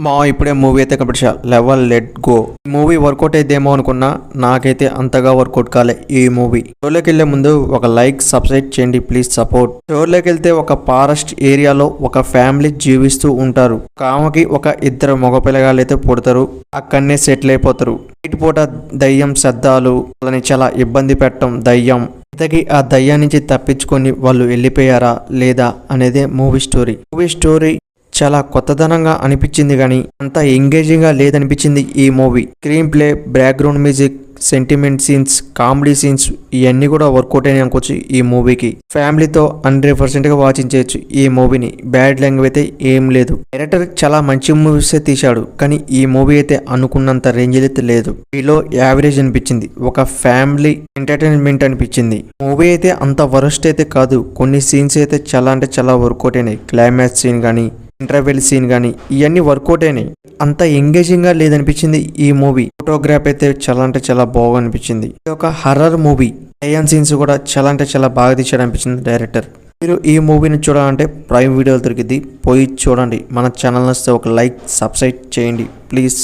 మా ఇప్పుడే మూవీ అయితే కనిపించా లెవెల్ లెట్ గో. ఈ మూవీ వర్కౌట్ అయితేమో అనుకున్నా, నాకైతే అంతగా వర్కౌట్ కాలే ఈ మూవీ. షోలోకి వెళ్లే ముందు ఒక లైక్ సబ్స్క్రైబ్ చేయండి ప్లీజ్ సపోర్ట్. షోలోకి వెళ్తే ఒక ఫారెస్ట్ ఏరియాలో ఒక ఫ్యామిలీ జీవిస్తూ ఉంటారు. ఒక ఆమెకి ఒక ఇద్దరు మగపిల్లగాళ్ళు అయితే పుడతారు, అక్కడనే సెటిల్ అయిపోతారు. నైట్ పూట దయ్యం శబ్దాలు వాళ్ళని చాలా ఇబ్బంది పెట్టడం దయ్యం. ఇంతకీ ఆ దయ్యం నుంచి తప్పించుకొని వాళ్ళు వెళ్ళిపోయారా లేదా అనేదే మూవీ స్టోరీ చాలా కొత్తదనంగా అనిపించింది, కానీ అంత ఎంగేజింగ్గా లేదనిపించింది ఈ movie. Screen play, background music, sentiment scenes, comedy scenes ఇవన్నీ కూడా వర్కౌట్ అయినాయి అనుకోవచ్చు ఈ మూవీకి. ఫ్యామిలీతో 100%గా వాచించవచ్చు ఈ మూవీని. బ్యాడ్ లాంగ్వేజ్ అయితే ఏం లేదు. డైరెక్టర్ చాలా మంచి మూవీస్ తీశాడు, కానీ ఈ మూవీ అయితే అనుకున్నంత రేంజ్ అయితే లేదు. ఈలో యావరేజ్ అనిపించింది, ఒక ఫ్యామిలీ ఎంటర్టైన్మెంట్ అనిపించింది. మూవీ అయితే అంత వరస్ట్ అయితే కాదు, కొన్ని సీన్స్ అయితే చాలా అంటే చాలా వర్కౌట్ అయినాయి. క్లైమాక్స్ సీన్ కానీ ఇంటర్వెల్ సీన్ కానీ ఇవన్నీ వర్కౌట్ అయినాయి. అంత ఎంగేజింగ్గా లేదనిపించింది ఈ మూవీ. ఫోటోగ్రాఫ్ అయితే చాలా అంటే చాలా బాగా అనిపించింది. ఇది ఒక హర్రర్ మూవీ. దయ్యం సీన్స్ కూడా చాలా అంటే చాలా బాగా తీసాడు అనిపించింది డైరెక్టర్. మీరు ఈ మూవీని చూడాలంటే ప్రైమ్ వీడియోలు దొరికింది, పోయి చూడండి. మన ఛానల్ నచ్చితే ఒక లైక్ సబ్స్క్రైబ్ చేయండి ప్లీజ్.